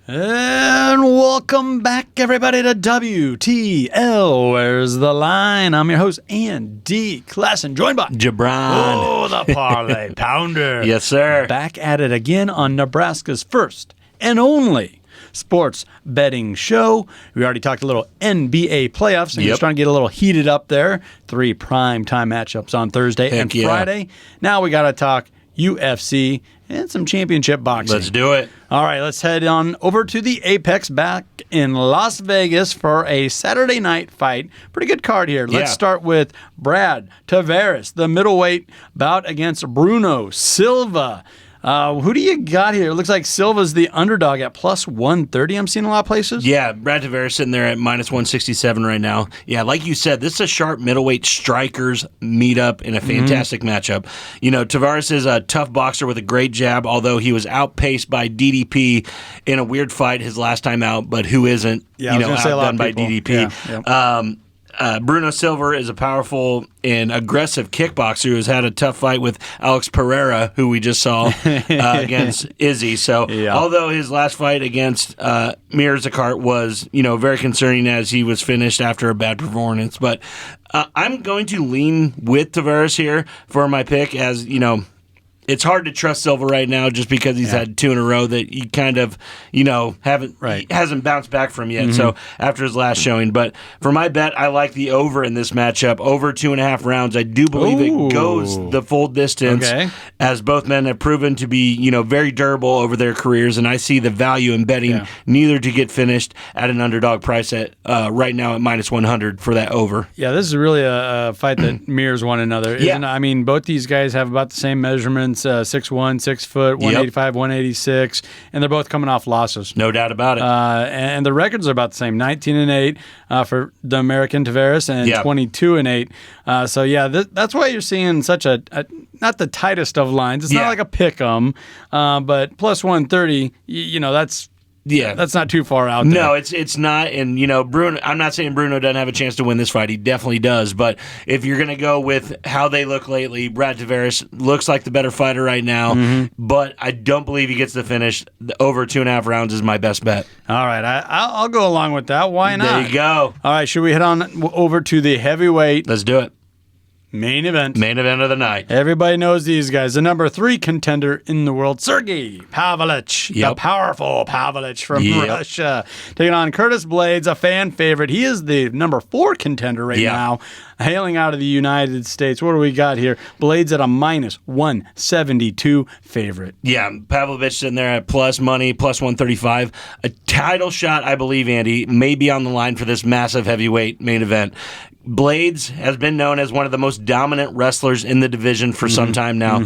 And welcome back, everybody, to WTL. Where's the line? I'm your host, Andy Klassen, joined by JaBron. Oh, the Parlay Pounder. Yes, sir. Back at it again on Nebraska's first and only sports betting show. We already talked a little NBA playoffs, and you're starting to get a little heated up there. 3 prime time matchups on Thursday and Friday. Now we got to talk UFC and some championship boxing. Let's do it. All right, let's head on over to the Apex back in Las Vegas for a Saturday night fight. Pretty good card here. Let's start with Brad Tavares, the middleweight bout against Bruno Silva. Who do you got here? It looks like Silva's the underdog at plus 130. I'm seeing a lot of places. Yeah, Brad Tavares sitting there at minus 167 right now. Yeah, like you said, this is a sharp middleweight strikers meetup in a fantastic matchup. You know, Tavares is a tough boxer with a great jab, although he was outpaced by DDP in a weird fight his last time out, but who isn't, outdone by DDP. Yeah. Bruno Silva is a powerful and aggressive kickboxer who has had a tough fight with Alex Pereira, who we just saw against Izzy. So, although his last fight against Mir Zakart was, very concerning as he was finished after a bad performance, but I'm going to lean with Tavares here for my pick, as it's hard to trust Silva right now just because he's had 2 in a row that he kind of, hasn't bounced back from yet. So after his last showing. But for my bet, I like the over in this matchup. Over 2.5 rounds. I do believe it goes the full distance as both men have proven to be, very durable over their careers. And I see the value in betting neither to get finished at an underdog price at right now at minus 100 for that over. Yeah, this is really a fight that mirrors one another. I mean, both these guys have about the same measurements. 6'1", 6 foot, 185, 186, and they're both coming off losses. No doubt about it. And the records are about the same: 19-8 for the American Tavares, and 22-8. That's why you're seeing such a not the tightest of lines. It's not like a pick 'em, but plus 130. That's not too far out there. No, it's not. And, Bruno, I'm not saying Bruno doesn't have a chance to win this fight. He definitely does. But if you're going to go with how they look lately, Brad Tavares looks like the better fighter right now. But I don't believe he gets the finish. Over 2.5 rounds is my best bet. All right. I'll go along with that. Why not? There you go. All right. Should we head on over to the heavyweight? Let's do it. Main event. Main event of the night. Everybody knows these guys. The number 3 contender in the world, Sergey Pavlovich, the powerful Pavlovich from Russia, taking on Curtis Blaydes, a fan favorite. He is the number 4 contender right now, hailing out of the United States. What do we got here? Blaydes at a minus 172 favorite. Yeah, Pavlovich sitting there at plus money, plus 135. A title shot, I believe, Andy, may be on the line for this massive heavyweight main event. Blaydes has been known as one of the most dominant wrestlers in the division for some time now,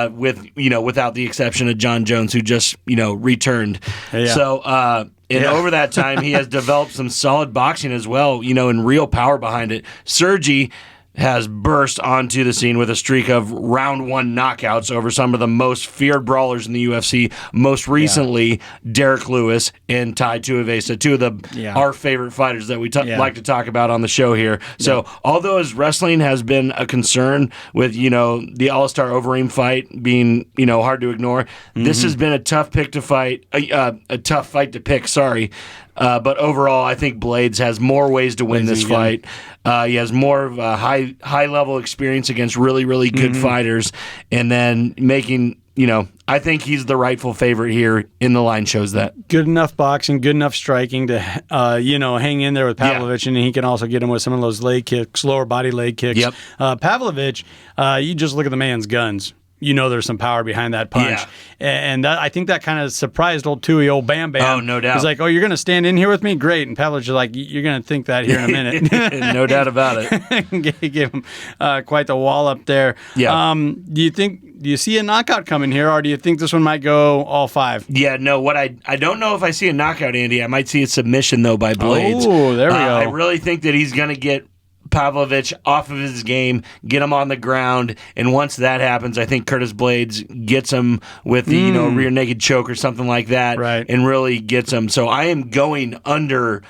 without the exception of John Jones, who just, returned. So, over that time, he has developed some solid boxing as well, and real power behind it. Sergey has burst onto the scene with a streak of round 1 knockouts over some of the most feared brawlers in the UFC, most recently Derek Lewis and Tai Tuivasa, 2 of our favorite fighters that we like to talk about on the show here. So although his wrestling has been a concern with, the All-Star Overeem fight being, hard to ignore, this has been a tough pick to fight, a tough fight to pick, but overall, I think Blaydes has more ways to win this fight. He has more of a high level experience against really, really good fighters, and then making, I think he's the rightful favorite here, and the line shows that. Good enough boxing, good enough striking to, hang in there with Pavlovich, and he can also get him with some of those leg kicks, lower body leg kicks. Pavlovich, you just look at the man's guns. There's some power behind that punch. And I think that kind of surprised old Tui, old Bam Bam. Oh, no doubt. He's like, you're going to stand in here with me? Great. And Pavlovich is like, you're going to think that here in a minute. No doubt about it. He gave him quite the wall up there. Do you see a knockout coming here, or do you think this one might go all 5? Yeah, no, I don't know if I see a knockout, Andy. I might see a submission, though, by Blaydes. Oh, there we go. I really think that he's going to get Pavlovich off of his game, get him on the ground, and once that happens, I think Curtis Blaydes gets him with the rear naked choke or something like that, and really gets him. So I am going under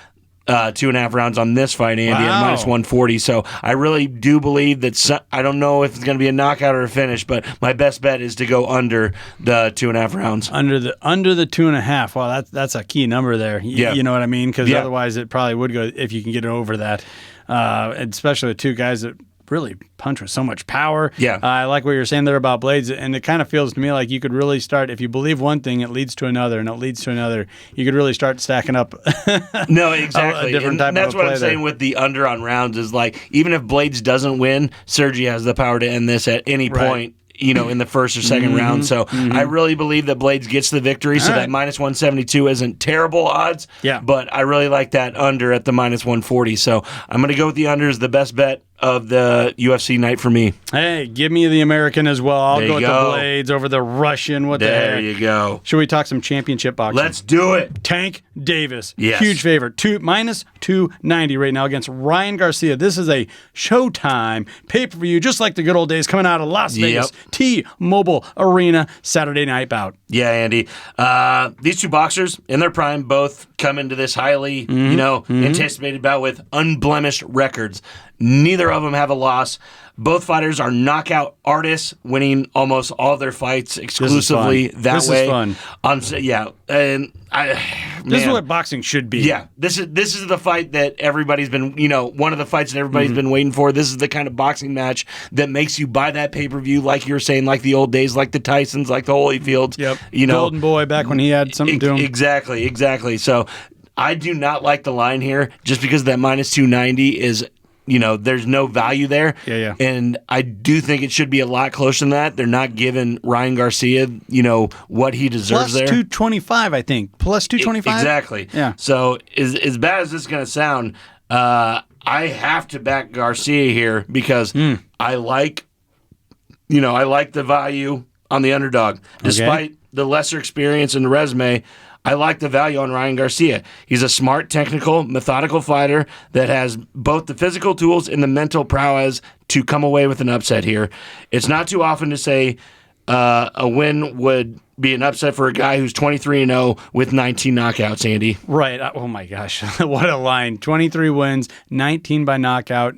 2.5 rounds on this fight, Andy, at minus 140. So I really do believe that I don't know if it's going to be a knockout or a finish, but my best bet is to go under the 2.5 rounds. Under the 2.5. Wow, that's a key number there. You know what I mean? Because otherwise it probably would go if you can get it over that. Especially with two guys that really punch with so much power. Yeah. I like what you're saying there about Blaydes, and it kind of feels to me like you could really start, if you believe one thing, it leads to another, and it leads to another. You could really start stacking up No, exactly. a different type that's of what I'm play there. saying with the under on rounds is like, even if Blaydes doesn't win, Sergey has the power to end this at any point. In the first or second round. So I really believe that Blaydes gets the victory. So that minus 172 isn't terrible odds. Yeah. But I really like that under at the minus 140. So I'm going to go with the under as the best bet of the UFC night for me. Hey, give me the American as well. I'll go with the Blaydes over the Russian. What the heck? There you go. Should we talk some championship boxing? Let's do it. Tank Davis. Yes. Huge favorite. Minus 290 right now against Ryan Garcia. This is a Showtime pay-per-view, just like the good old days, coming out of Las Vegas. T-Mobile Arena, Saturday night bout. Yeah, Andy. These two boxers in their prime both come into this highly, anticipated bout with unblemished records. Neither of them have a loss. Both fighters are knockout artists, winning almost all their fights exclusively that way. This is fun. And this is what boxing should be. Yeah, this is the fight that everybody's been, one of the fights that everybody's been waiting for. This is the kind of boxing match that makes you buy that pay-per-view, like you were saying, like the old days, like the Tysons, like the Holyfields. Yep. Golden Boy back when he had something to him. Exactly. So I do not like the line here just because that minus 290 is. There's no value there. Yeah. And I do think it should be a lot closer than that. They're not giving Ryan Garcia, what he deserves there. Plus 225, I think. Plus 225? Exactly. Yeah. So as bad as this is going to sound, I have to back Garcia here because I like the value on the underdog. Despite the lesser experience in the resume, I like the value on Ryan Garcia. He's a smart, technical, methodical fighter that has both the physical tools and the mental prowess to come away with an upset here. It's not too often to say a win would be an upset for a guy who's 23-0 with 19 knockouts, Andy. Right. Oh, my gosh. What a line. 23 wins, 19 by knockout.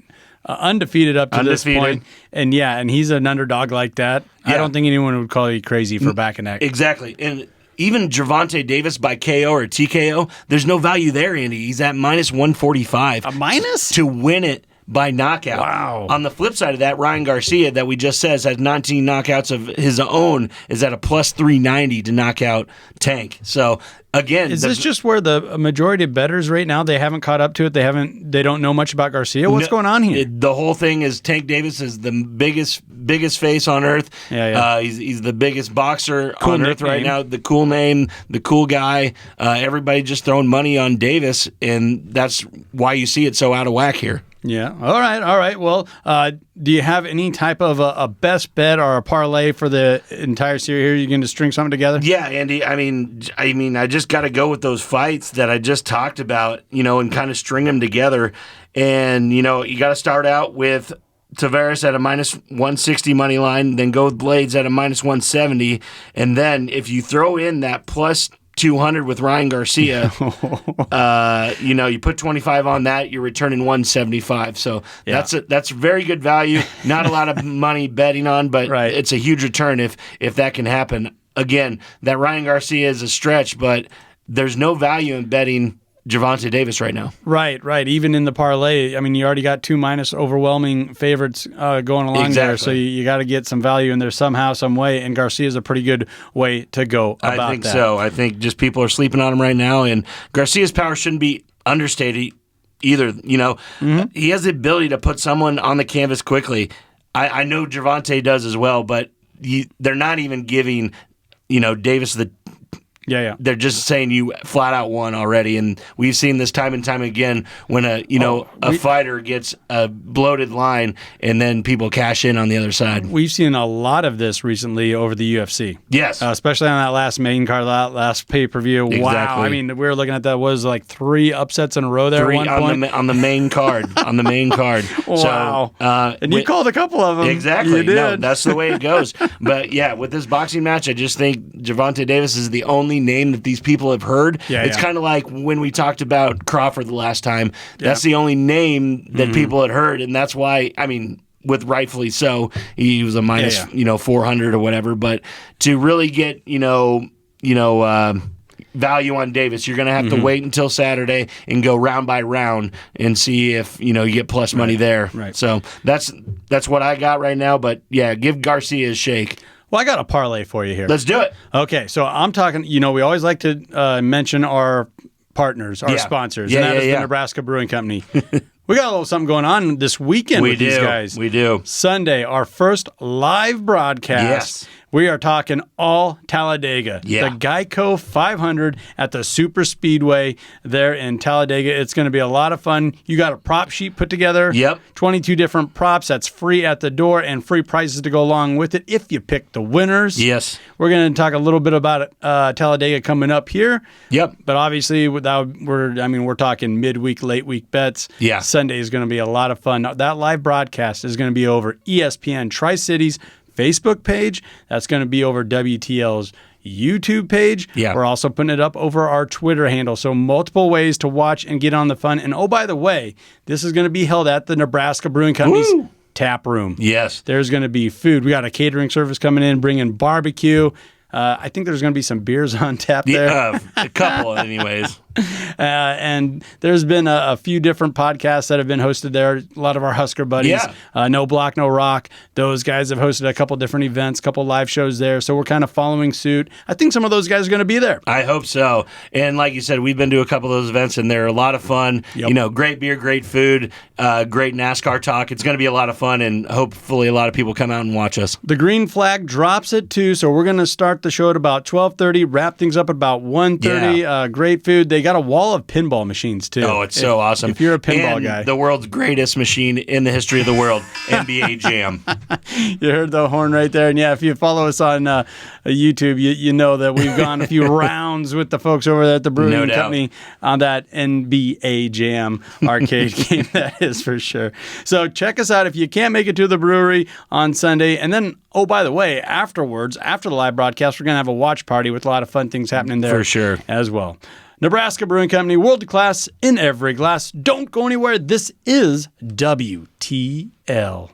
Undefeated up to this point. And he's an underdog like that. Yeah. I don't think anyone would call you crazy for backing that. Exactly. And even Gervonta Davis by KO or TKO, there's no value there, Andy. He's at minus 145. A minus? To win it by knockout. Wow. On the flip side of that, Ryan Garcia, that we just said has 19 knockouts of his own, is at a plus 390 to knock out Tank. So, again, is this just where the majority of bettors right now, they haven't caught up to it? They don't know much about Garcia? What's going on here? The whole thing is Tank Davis is the biggest face on earth. Yeah. He's the biggest boxer on earth right now. The cool name, the cool guy. Everybody just throwing money on Davis, and that's why you see it so out of whack here. Yeah. All right. Well, do you have any type of a best bet or a parlay for the entire series here? You're going to string something together? Yeah, Andy. I mean, I just got to go with those fights that I just talked about, and kind of string them together. And, you got to start out with Tavares at a minus 160 money line, then go with Blaydes at a minus 170. And then if you throw in that plus 200 with Ryan Garcia, you put 25 on that, you're returning 175. So that's very good value. Not a lot of money betting on, but it's a huge return if that can happen. Again, that Ryan Garcia is a stretch, but there's no value in betting Gervonta Davis right now. Right. Even in the parlay, I mean, you already got two minus overwhelming favorites going along there, so you got to get some value in there somehow, some way, and Garcia is a pretty good way to go about that. I think so. I think just people are sleeping on him right now, and Garcia's power shouldn't be understated either. He has the ability to put someone on the canvas quickly. I know Gervonta does as well, but they're not even giving Davis the Yeah. They're just saying you flat out won already, and we've seen this time and time again when a fighter gets a bloated line, and then people cash in on the other side. We've seen a lot of this recently over the UFC. Yes, especially on that last main card, that last pay-per-view. Exactly. Wow, I mean, we were looking at that was like 3 upsets in a row there. At one point on the main card. On the main card. Wow, so, and you called a couple of them. Exactly. You did. No, that's the way it goes. But yeah, with this boxing match, I just think Gervonta Davis is the only only name that these people have heard. Yeah, it's kind of like when we talked about Crawford the last time. That's the only name that people had heard, and that's why, I mean, with rightfully so, he was a minus, 400 or whatever. But to really get, value on Davis, you're going to have to wait until Saturday and go round by round and see if you get plus money there. Right. So that's what I got right now. But yeah, give Garcia a shake. Well, I got a parlay for you here. Let's do it. Okay, so I'm talking. We always like to mention our partners, our sponsors, and that is the Nebraska Brewing Company. We got a little something going on this weekend with these guys. We do. Sunday, our first live broadcast. Yes. We are talking all Talladega. Yeah. The Geico 500 at the Super Speedway there in Talladega. It's going to be a lot of fun. You got a prop sheet put together. Yep. 22 different props. That's free at the door and free prizes to go along with it if you pick the winners. Yes. We're going to talk a little bit about Talladega coming up here. Yep. But obviously, we're talking midweek, late week bets. Yeah. Sunday is going to be a lot of fun. That live broadcast is going to be over ESPN Tri-Cities Facebook page. That's going to be over WTL's YouTube page. Yeah. We're also putting it up over our Twitter handle. So multiple ways to watch and get on the fun. And oh, by the way, this is going to be held at the Nebraska Brewing Company's tap room. Yes. There's going to be food. We got a catering service coming in, bringing barbecue. I think there's going to be some beers on tap there. A couple, anyways. And there's been a few different podcasts that have been hosted there. A lot of our Husker buddies, No Block, No Rock. Those guys have hosted a couple different events, a couple live shows there. So we're kind of following suit. I think some of those guys are going to be there. I hope so. And like you said, we've been to a couple of those events, and they're a lot of fun. Yep. Great beer, great food, great NASCAR talk. It's going to be a lot of fun, and hopefully a lot of people come out and watch us. The green flag drops at 2, so we're going to start the show at about 12:30, wrap things up at about 1:30. Yeah. Great food. They got a wall of pinball machines, too. Oh, it's so awesome. If you're a pinball and guy. The world's greatest machine in the history of the world, NBA Jam. You heard the horn right there. And yeah, if you follow us on YouTube, you know that we've gone a few rounds with the folks over there at the Brewing Company on that NBA Jam arcade game. That is for sure. So check us out if you can't make it to the brewery on Sunday. And then, oh, by the way, afterwards, after the live broadcast, we're going to have a watch party with a lot of fun things happening there. For sure. As well. Nebraska Brewing Company, world class in every glass. Don't go anywhere. This is WTL.